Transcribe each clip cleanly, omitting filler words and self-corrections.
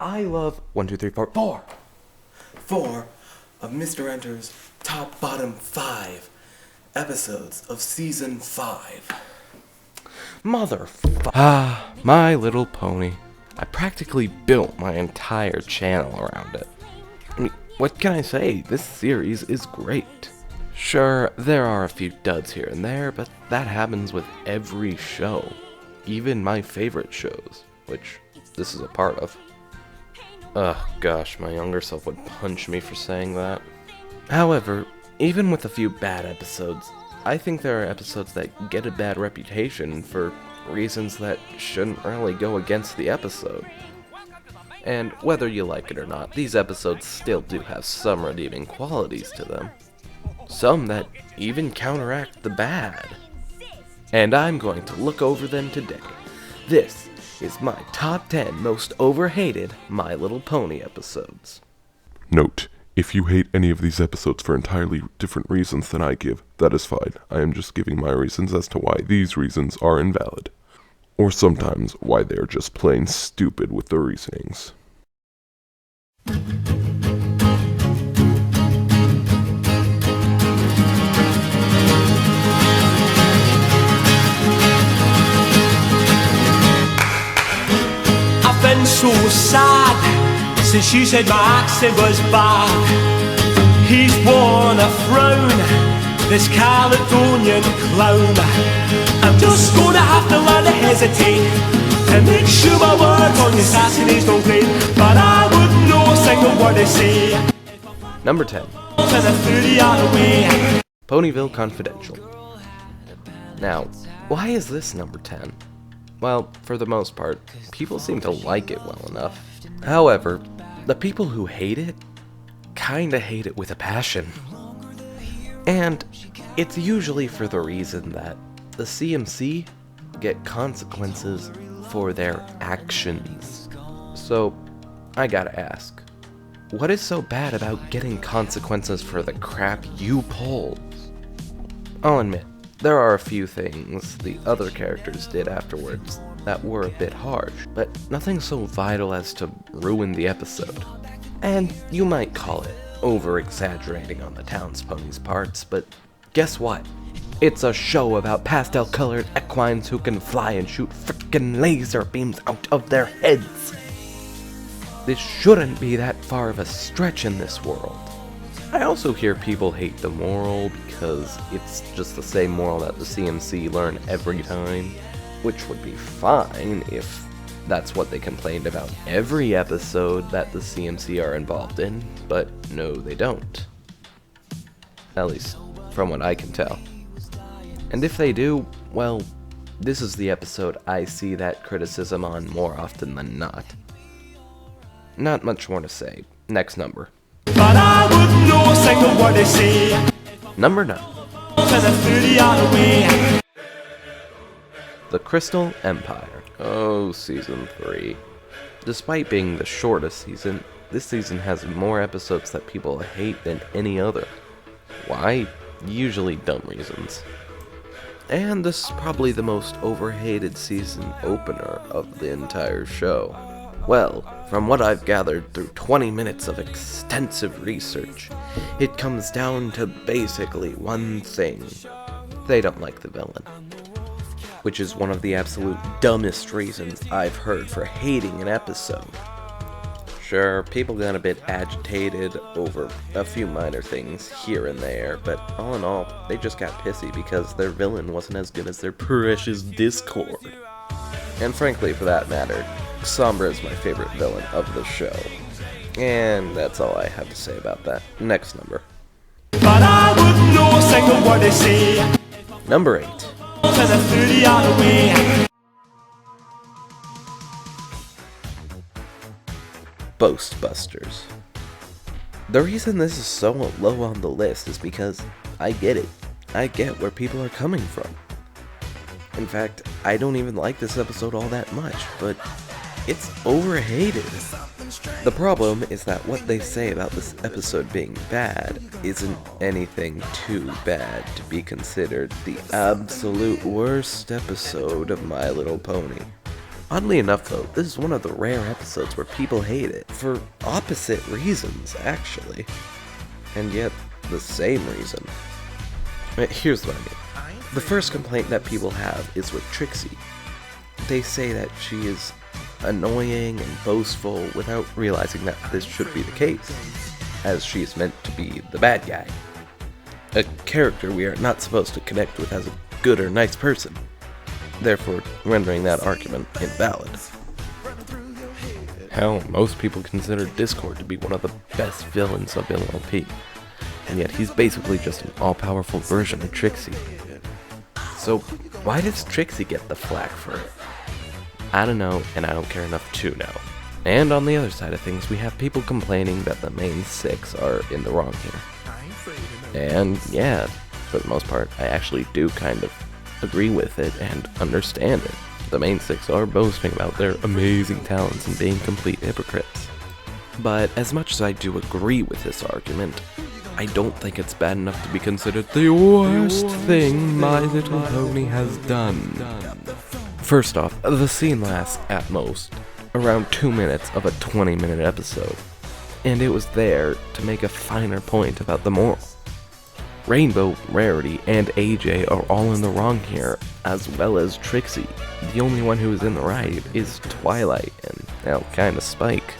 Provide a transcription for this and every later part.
I love 1, 2, 3, 4, 4 of Mr. Enter's top bottom 5 episodes of season 5. My Little Pony. I practically built my entire channel around it. I mean, what can I say? This series is great. Sure, there are a few duds here and there, but that happens with every show. Even my favorite shows, which this is a part of. Ugh, gosh, my younger self would punch me for saying that. However, even with a few bad episodes, I think there are episodes that get a bad reputation for reasons that shouldn't really go against the episode. And whether you like it or not, these episodes still do have some redeeming qualities to them. Some that even counteract the bad. And I'm going to look over them today. This is my top 10 most overhated My Little Pony episodes. Note, if you hate any of these episodes for entirely different reasons than I give, that is fine. I am just giving my reasons as to why these reasons are invalid. Or sometimes why they are just plain stupid with the reasonings. I've been so sad since you said my accent was bad. He's worn a frown, this Caledonian clown. I'm just gonna have to learn to hesitate and make sure my words on your Saturdays don't grade. But I wouldn't know a single word they say. Number 10. Ponyville Confidential. Now, why is this number 10? Well, for the most part, people seem to like it well enough. However, the people who hate it, kinda hate it with a passion. And it's usually for the reason that the CMC get consequences for their actions. So, I gotta ask, what is so bad about getting consequences for the crap you pulled? I'll admit, there are a few things the other characters did afterwards that were a bit harsh, but nothing so vital as to ruin the episode. And you might call it over-exaggerating on the townsponie's parts, but guess what? It's a show about pastel-colored equines who can fly and shoot frickin' laser beams out of their heads. This shouldn't be that far of a stretch in this world. I also hear people hate the moral because it's just the same moral that the CMC learn every time, which would be fine if that's what they complained about every episode that the CMC are involved in, but no, they don't. At least, from what I can tell. And if they do, well, this is the episode I see that criticism on more often than not. Not much more to say. Next number. But I wouldn't know a single word they say. Number 9. The Crystal Empire. Oh, Season 3. Despite being the shortest season, this season has more episodes that people hate than any other. Why? Usually dumb reasons. And this is probably the most overhated season opener of the entire show. Well, from what I've gathered through 20 minutes of extensive research, it comes down to basically one thing. They don't like the villain. Which is one of the absolute dumbest reasons I've heard for hating an episode. Sure, people got a bit agitated over a few minor things here and there, but all in all, they just got pissy because their villain wasn't as good as their precious Discord. And frankly, for that matter, Sombra is my favorite villain of the show. And that's all I have to say about that. Next number. But I wouldn't know a single word they say. Number 8. Boast Busters. The reason this is so low on the list is because I get it. I get where people are coming from. In fact, I don't even like this episode all that much, but it's overhated. The problem is that what they say about this episode being bad isn't anything too bad to be considered the absolute worst episode of My Little Pony. Oddly enough though, this is one of the rare episodes where people hate it, for opposite reasons actually, and yet the same reason. Here's what I mean. The first complaint that people have is with Trixie. They say that she is annoying and boastful without realizing that this should be the case, as she is meant to be the bad guy. A character we are not supposed to connect with as a good or nice person, therefore rendering that argument invalid. Hell, most people consider Discord to be one of the best villains of MLP, and yet he's basically just an all-powerful version of Trixie. So why does Trixie get the flack for it? I don't know, and I don't care enough to know. And on the other side of things, we have people complaining that the main 6 are in the wrong here. And yeah, for the most part, I actually do kind of agree with it and understand it. The main 6 are boasting about their amazing talents and being complete hypocrites. But as much as I do agree with this argument, I don't think it's bad enough to be considered the worst thing My Little Pony has done. First off, the scene lasts, at most, around 2 minutes of a 20-minute episode, and it was there to make a finer point about the moral. Rainbow, Rarity, and AJ are all in the wrong here, as well as Trixie. The only one who is in the right is Twilight, and, well, kinda Spike.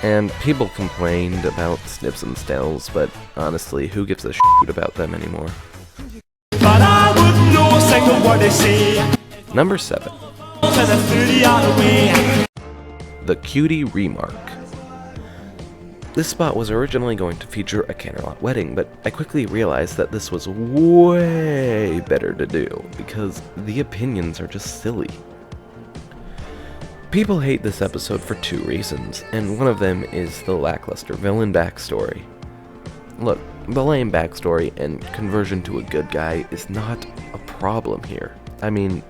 And people complained about Snips and Stells, but honestly, who gives a shit about them anymore? But I wouldn't know a single word they say. Number 7. The Cutie Remark. This spot was originally going to feature a Canterlot wedding, but I quickly realized that this was way better to do, because the opinions are just silly. People hate this episode for 2 reasons, and one of them is the lackluster villain backstory. Look, the lame backstory and conversion to a good guy is not a problem here. I mean,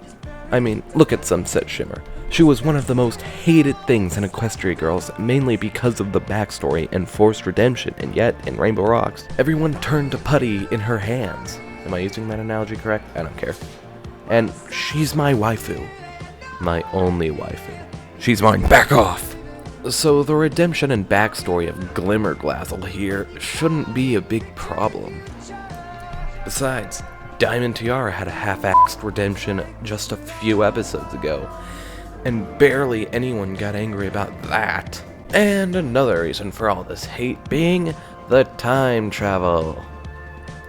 look at Sunset Shimmer. She was one of the most hated things in Equestria Girls, mainly because of the backstory and forced redemption, and yet, in Rainbow Rocks, everyone turned to putty in her hands. Am I using that analogy correct? I don't care. And she's my waifu. My only waifu. She's mine, back off! So the redemption and backstory of Glimmerglazzle here shouldn't be a big problem. Besides, Diamond Tiara had a half-axed redemption just a few episodes ago, and barely anyone got angry about that. And another reason for all this hate being the time travel.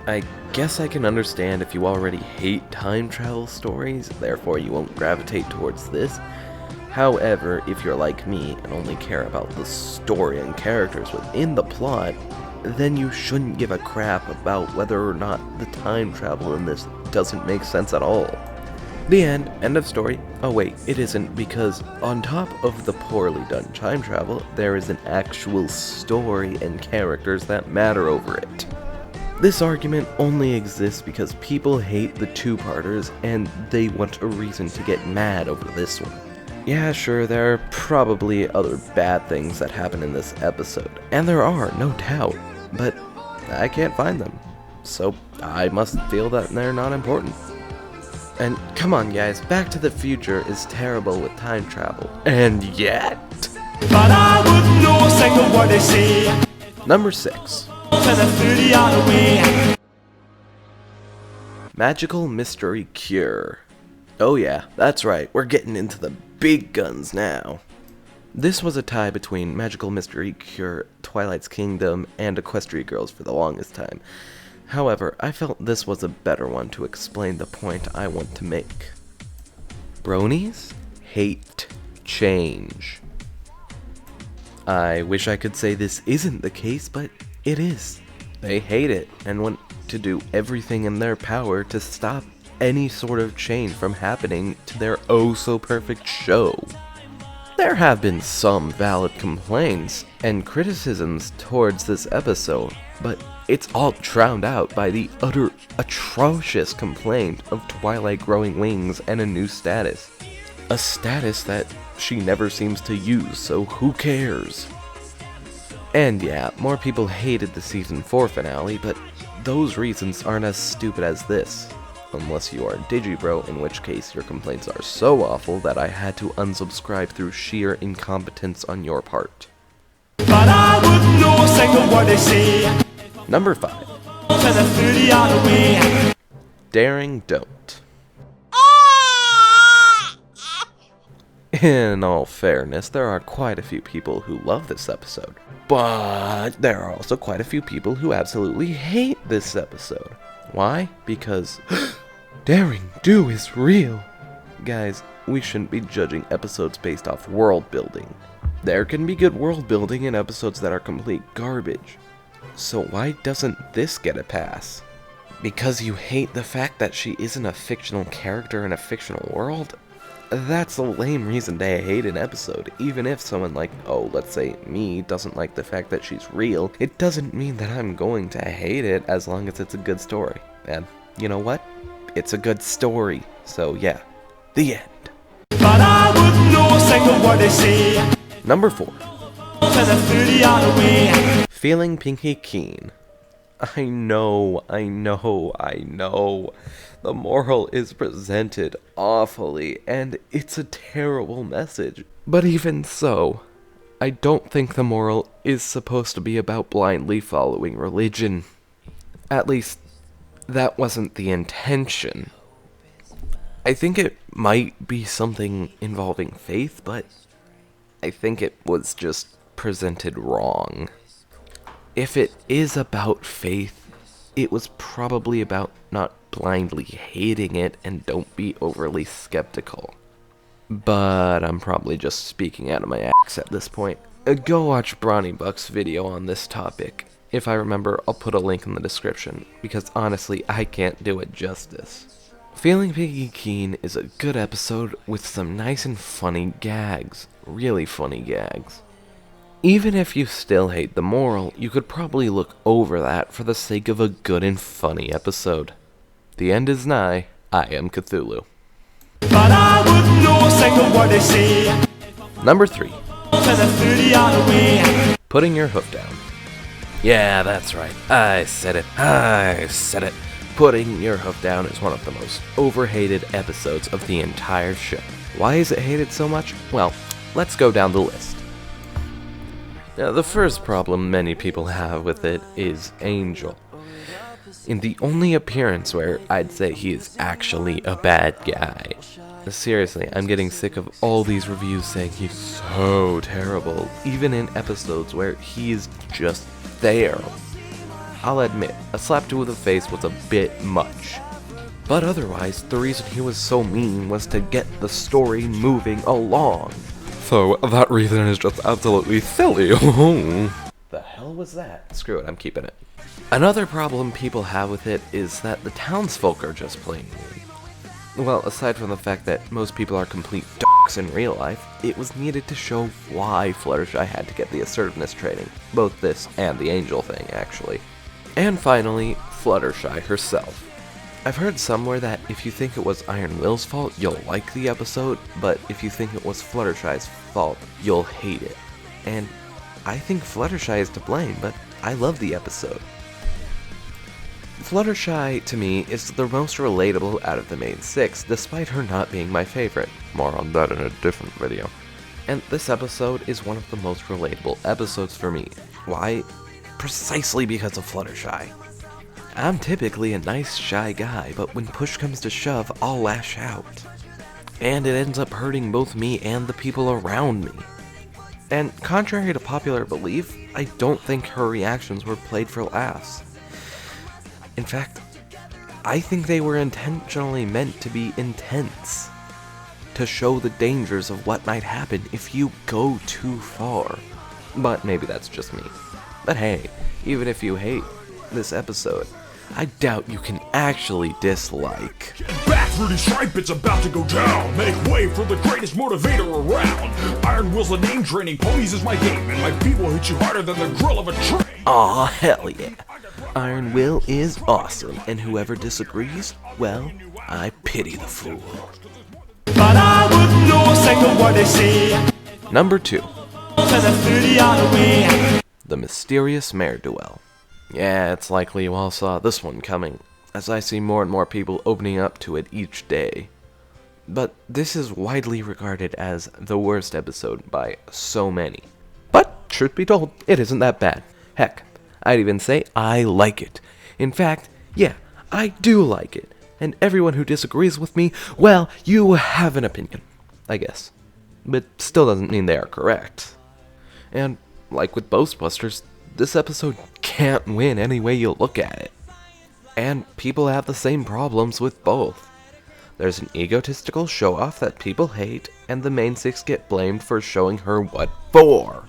I guess I can understand if you already hate time travel stories, therefore you won't gravitate towards this. However, if you're like me and only care about the story and characters within the plot, then you shouldn't give a crap about whether or not the time travel in this doesn't make sense at all. The end. End of story. Oh wait, it isn't, because on top of the poorly done time travel, there is an actual story and characters that matter over it. This argument only exists because people hate the 2-parters and they want a reason to get mad over this one. Yeah, sure, there are probably other bad things that happen in this episode, and there are, no doubt, but I can't find them, so I must feel that they're not important. And come on guys, Back to the Future is terrible with time travel. And yet... But I wouldn't know a single word they say. Number 6. Magical Mystery Cure. Oh yeah, that's right, we're getting into the big guns now. This was a tie between Magical Mystery Cure, Twilight's Kingdom, and Equestria Girls for the longest time. However, I felt this was a better one to explain the point I want to make. Bronies hate change. I wish I could say this isn't the case, but it is. They hate it and want to do everything in their power to stop any sort of change from happening to their oh-so-perfect show. There have been some valid complaints and criticisms towards this episode, but it's all drowned out by the utter atrocious complaint of Twilight growing wings and a new status. A status that she never seems to use, so who cares? And yeah, more people hated the season 4 finale, but those reasons aren't as stupid as this. unless you are a Digibro, in which case your complaints are so awful that I had to unsubscribe through sheer incompetence on your part. But I wouldn't know a single word they say. Number 5. To the 30-yard away. Daring Don't. In all fairness, there are quite a few people who love this episode, but there are also quite a few people who absolutely hate this episode. Why? Because daring do is real. Guys, we shouldn't be judging episodes based off world building. There can be good world building in episodes that are complete garbage. So why doesn't this get a pass? Because you hate the fact that she isn't a fictional character in a fictional world? That's a lame reason to hate an episode. Even if someone like, let's say me, doesn't like the fact that she's real, it doesn't mean that I'm going to hate it as long as it's a good story. And you know what? It's a good story. So yeah, the end. But I wouldn't know a single word they say. Number 4. To the 30-yard away. Feeling Pinkie keen. I know. The moral is presented awfully, and it's a terrible message. But even so, I don't think the moral is supposed to be about blindly following religion. At least, that wasn't the intention. I think it might be something involving faith, but I think it was just presented wrong. If it is about faith, it was probably about not blindly hating it, and don't be overly skeptical. But I'm probably just speaking out of my ass at this point. Go watch Brawny Buck's video on this topic. If I remember, I'll put a link in the description, because honestly, I can't do it justice. Feeling Pinkie keen is a good episode with some nice and funny gags. Really funny gags. Even if you still hate the moral, you could probably look over that for the sake of a good and funny episode. The end is nigh. I am Cthulhu. But I wouldn't know a single word they say. Number 3. To the 30-yard away. Putting your hoof down. Yeah, that's right. I said it. Putting your hoof down is one of the most overhated episodes of the entire show. Why is it hated so much? Well, let's go down the list. Now, the first problem many people have with it is Angel. In the only appearance where I'd say he is actually a bad guy. Seriously, I'm getting sick of all these reviews saying he's so terrible, even in episodes where he's just there. I'll admit, a slap to the face was a bit much. But otherwise, the reason he was so mean was to get the story moving along. So, that reason is just absolutely silly. The hell was that? Screw it, I'm keeping it. Another problem people have with it is that the townsfolk are just plain mean. Well, aside from the fact that most people are complete d***s in real life, it was needed to show why Fluttershy had to get the assertiveness training. Both this and the Angel thing, actually. And finally, Fluttershy herself. I've heard somewhere that if you think it was Iron Will's fault, you'll like the episode, but if you think it was Fluttershy's fault, you'll hate it. And I think Fluttershy is to blame, but I love the episode. Fluttershy, to me, is the most relatable out of the main 6, despite her not being my favorite. More on that in a different video. And this episode is one of the most relatable episodes for me. Why? Precisely because of Fluttershy. I'm typically a nice, shy guy, but when push comes to shove, I'll lash out. And it ends up hurting both me and the people around me. And contrary to popular belief, I don't think her reactions were played for laughs. In fact, I think they were intentionally meant to be intense, to show the dangers of what might happen if you go too far. But maybe that's just me. But hey, even if you hate this episode, I doubt you can actually dislike. Back through the stripe, it's about to go down. Make way for the greatest motivator around. Iron Will's the name, training ponies is my game, and my people hit you harder than the grill of a train. Aw, hell yeah. Iron Will is awesome, and whoever disagrees, well, I pity the fool. But I wouldn't know a single word they say. Number 2. To the 30-yard away. The Mysterious Mare Duel. Yeah, it's likely you all saw this one coming. as I see more and more people opening up to it each day. But this is widely regarded as the worst episode by so many. But, truth be told, it isn't that bad. Heck, I'd even say I like it. In fact, yeah, I do like it. And everyone who disagrees with me, well, you have an opinion, I guess. But still doesn't mean they are correct. And, like with Boastbusters, this episode can't win any way you look at it. And people have the same problems with both. There's an egotistical show-off that people hate, and the main six get blamed for showing her what for.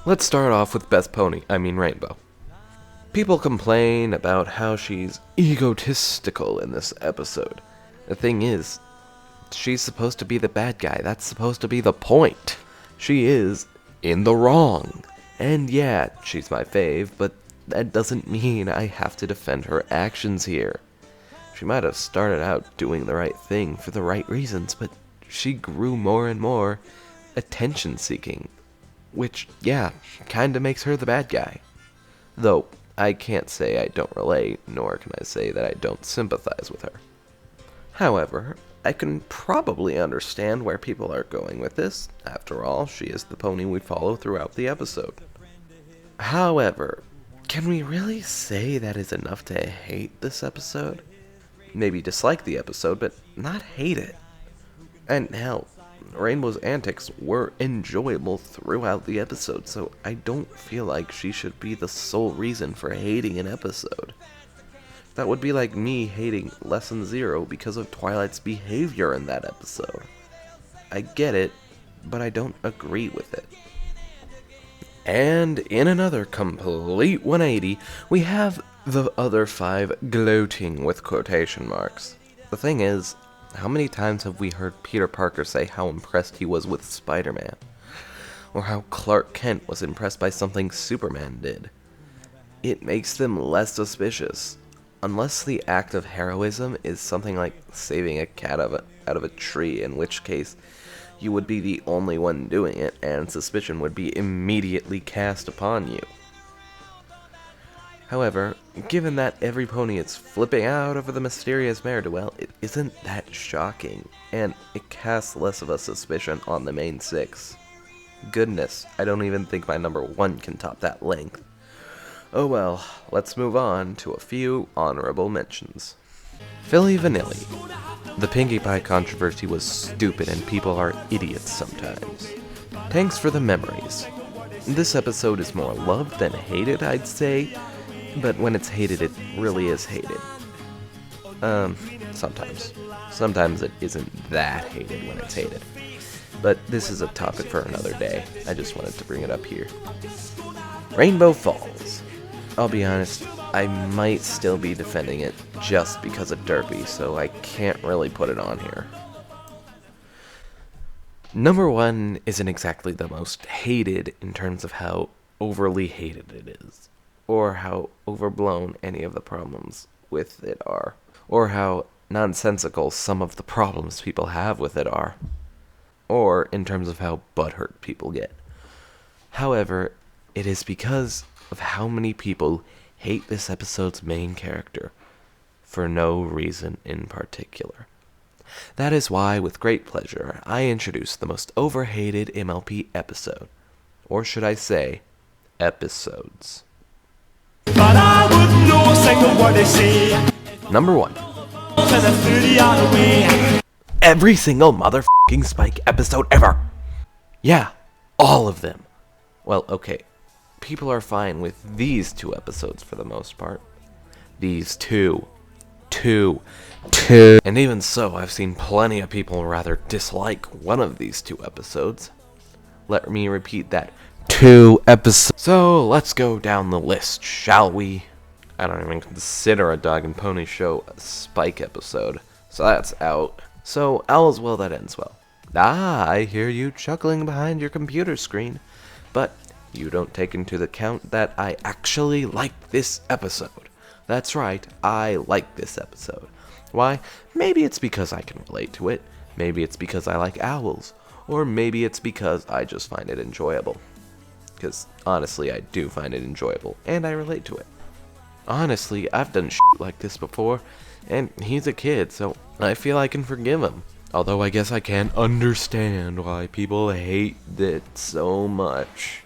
Let's start off with Best Pony, Rainbow. People complain about how she's egotistical in this episode. The thing is, she's supposed to be the bad guy. That's supposed to be the point. She is in the wrong. And yeah, she's my fave, but that doesn't mean I have to defend her actions here. She might have started out doing the right thing for the right reasons, but she grew more and more attention-seeking, which, yeah, kinda makes her the bad guy. Though, I can't say I don't relate, nor can I say that I don't sympathize with her. However, I can probably understand where people are going with this. After all, she is the pony we follow throughout the episode. However, can we really say that is enough to hate this episode? Maybe dislike the episode, but not hate it. And hell, Rainbow's antics were enjoyable throughout the episode, so I don't feel like she should be the sole reason for hating an episode. That would be like me hating Lesson 0 because of Twilight's behavior in that episode. I get it, but I don't agree with it. And in another complete 180, we have the other 5 gloating with quotation marks. The thing is, how many times have we heard Peter Parker say how impressed he was with Spider-Man? Or how Clark Kent was impressed by something Superman did? It makes them less suspicious. Unless the act of heroism is something like saving a cat out of a tree, in which case you would be the only one doing it, and suspicion would be immediately cast upon you. However, given that every pony is flipping out over the mysterious mare duel, it isn't that shocking, and it casts less of a suspicion on the main 6. Goodness, I don't even think my number 1 can top that length. Oh well, let's move on to a few honorable mentions. Philly Vanilli. The Pinkie Pie controversy was stupid and people are idiots sometimes. Thanks for the memories. This episode is more loved than hated, I'd say, but when it's hated, it really is hated. Sometimes. Sometimes it isn't that hated when it's hated. But this is a topic for another day. I just wanted to bring it up here. Rainbow Falls. I'll be honest, I might still be defending it just because of Derpy, so I can't really put it on here. Number 1 isn't exactly the most hated in terms of how overly hated it is, or how overblown any of the problems with it are, or how nonsensical some of the problems people have with it are, or in terms of how butthurt people get. However, it is because of how many people hate this episode's main character, for no reason in particular. That is why, with great pleasure, I introduce the most overhated MLP episode. Or should I say, episodes. But I wouldn't know a single word they say. Number 1. And a 30-yard away. Every single motherfucking Spike episode ever! Yeah, all of them. Well, okay. People are fine with these 2 episodes for the most part. These 2. And even so, I've seen plenty of people rather dislike one of these 2 episodes. Let me repeat that. 2 episodes. So, let's go down the list, shall we? I don't even consider a Dog and Pony Show a Spike episode, so that's out. So, all's well that ends well. I hear you chuckling behind your computer screen, but you don't take into account that I actually like this episode. That's right, I like this episode. Why? Maybe it's because I can relate to it, maybe it's because I like owls, or maybe it's because I just find it enjoyable. Because honestly, I do find it enjoyable, and I relate to it. Honestly, I've done shit like this before, and he's a kid, so I feel I can forgive him. Although I guess I can't understand why people hate it so much.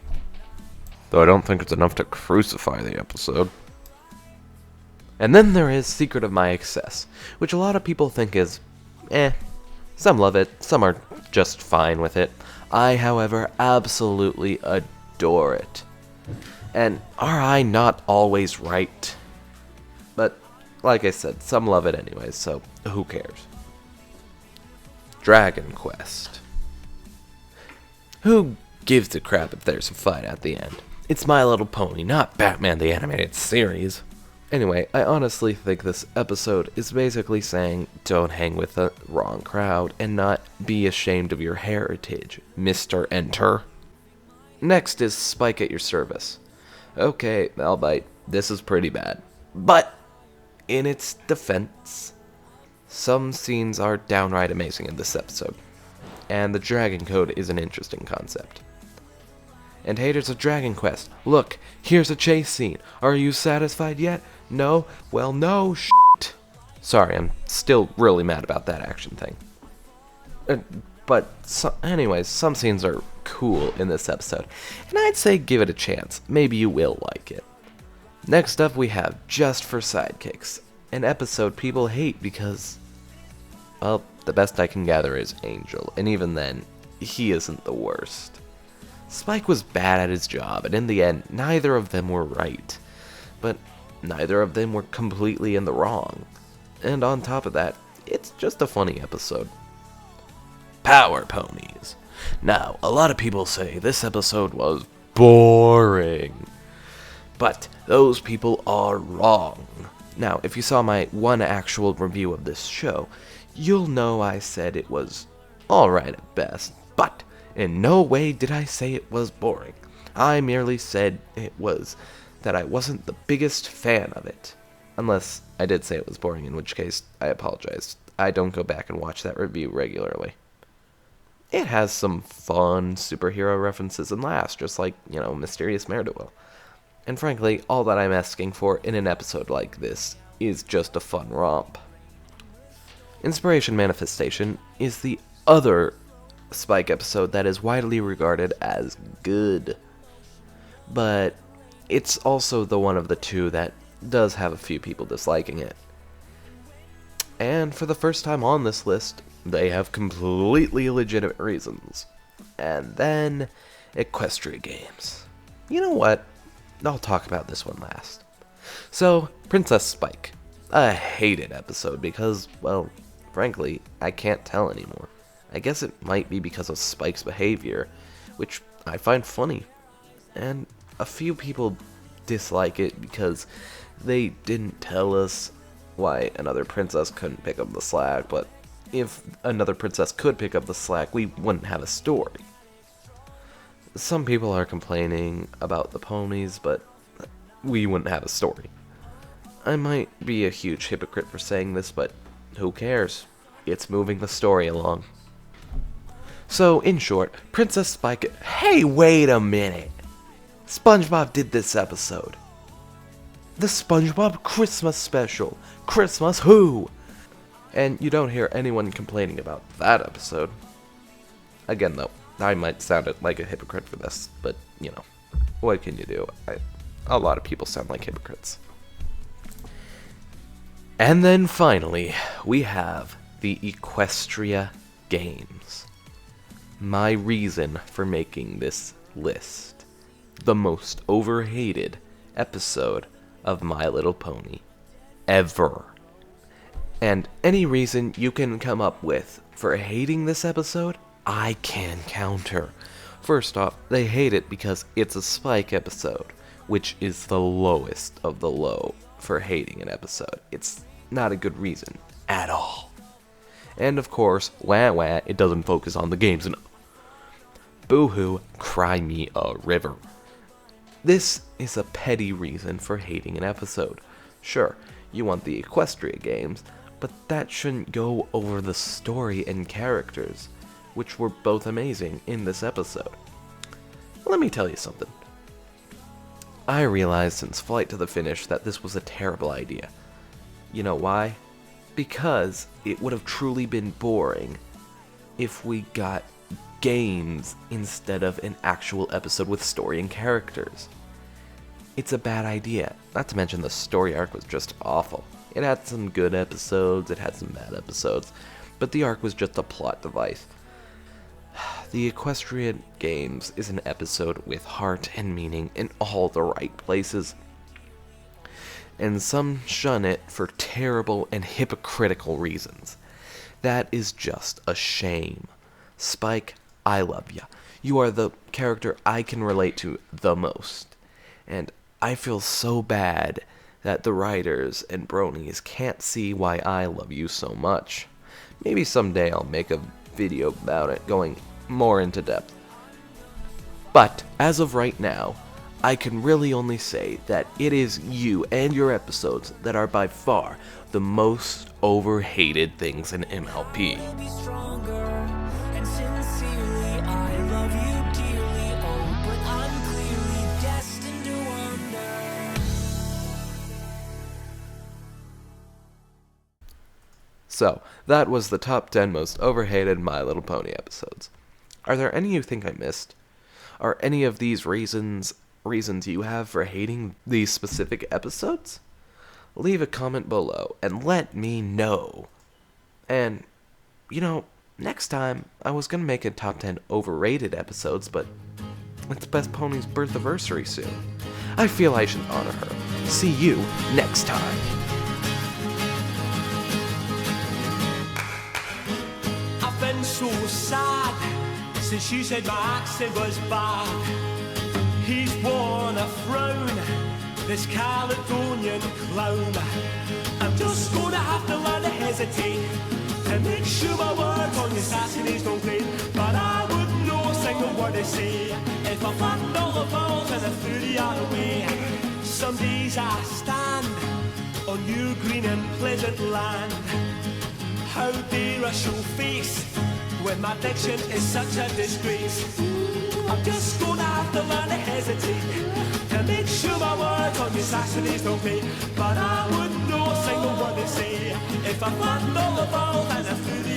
Though I don't think it's enough to crucify the episode. And then there is Secret of My Excess, which a lot of people think is, Some love it, some are just fine with it. I, however, absolutely adore it. And are I not always right? But, like I said, some love it anyways, so who cares? Dragon Quest. Who gives a crap if there's a fight at the end? It's My Little Pony, not Batman the Animated Series. Anyway, I honestly think this episode is basically saying, don't hang with the wrong crowd and not be ashamed of your heritage, Mr. Enter. Next is Spike at Your Service. Okay, albeit, this is pretty bad. But, in its defense, some scenes are downright amazing in this episode. And the Dragon Code is an interesting concept. And haters of Dragon Quest, look, here's a chase scene. Are you satisfied yet? No? Well, no shit. Sorry, I'm still really mad about that action thing. Anyways, some scenes are cool in this episode, and I'd say give it a chance. Maybe you will like it. Next up, we have Just for Sidekicks, an episode people hate because, well, the best I can gather is Angel, and even then, he isn't the worst. Spike was bad at his job, and in the end, neither of them were right. But neither of them were completely in the wrong. And on top of that, it's just a funny episode. Power Ponies. Now, a lot of people say this episode was boring. But those people are wrong. Now, if you saw my one actual review of this show, you'll know I said it was alright at best, but in no way did I say it was boring. I merely said that I wasn't the biggest fan of it. Unless I did say it was boring, in which case, I apologize. I don't go back and watch that review regularly. It has some fun superhero references and laughs, just like, Mysterious Mare will. And frankly, all that I'm asking for in an episode like this is just a fun romp. Inspiration Manifestation is the other Spike episode that is widely regarded as good. But it's also the one of the two that does have a few people disliking it. And for the first time on this list, they have completely legitimate reasons. And then, Equestria Games. You know what? I'll talk about this one last. So, Princess Spike. A hated episode because, well, frankly, I can't tell anymore. I guess it might be because of Spike's behavior, which I find funny. And a few people dislike it because they didn't tell us why another princess couldn't pick up the slack, but if another princess could pick up the slack, we wouldn't have a story. Some people are complaining about the ponies, but we wouldn't have a story. I might be a huge hypocrite for saying this, but who cares? It's moving the story along. So, in short, Princess Spike... Hey, wait a minute! SpongeBob did this episode. The SpongeBob Christmas special. Christmas who? And you don't hear anyone complaining about that episode. Again, though, I might sound like a hypocrite for this, but, what can you do? A lot of people sound like hypocrites. And then finally, we have the Equestria Games. My reason for making this list. The most overhated episode of My Little Pony ever. And any reason you can come up with for hating this episode, I can counter. First off, they hate it because it's a Spike episode, which is the lowest of the low for hating an episode. It's not a good reason at all. And of course, it doesn't focus on the games enough. Boo-hoo, cry me a river. This is a petty reason for hating an episode. Sure, you want the Equestria Games, but that shouldn't go over the story and characters, which were both amazing in this episode. Let me tell you something. I realized since Flight to the Finish that this was a terrible idea. You know why? Because it would have truly been boring if we got games instead of an actual episode with story and characters. It's a bad idea, not to mention the story arc was just awful. It had some good episodes, it had some bad episodes, but the arc was just a plot device. The Equestrian Games is an episode with heart and meaning in all the right places, and some shun it for terrible and hypocritical reasons. That is just a shame. Spike, I love ya. You are the character I can relate to the most, and I feel so bad that the writers and bronies can't see why I love you so much. Maybe someday I'll make a video about it, going more into depth. But as of right now, I can really only say that it is you and your episodes that are by far the most overhated things in MLP. Be stronger, and sincerely I love you dearly. Oh, but I'm clearly destined to wander. So, that was the top 10 most overhated My Little Pony episodes. Are there any you think I missed? Are any of these reasons you have for hating these specific episodes? Leave a comment below and let me know. And, next time I was gonna make a top 10 overrated episodes, but it's Best Pony's birthaversary soon. I feel I should honor her. See you next time. I've been so sad since you said my accent was bad. He's worn a frown, this Caledonian clown. I'm just gonna have to learn to hesitate and make sure my words on your Saturdays don't grate. But I wouldn't know a single word to say if I flattened all the vowels and I threw the other way. Some days I stand on your green and pleasant land. How dare I show face when my diction is such a disgrace? I'm just gonna have to learn to hesitate to make sure my words on your Saturdays don't pay. But I wouldn't know a single word to say if I flattened all the vowels and I threw the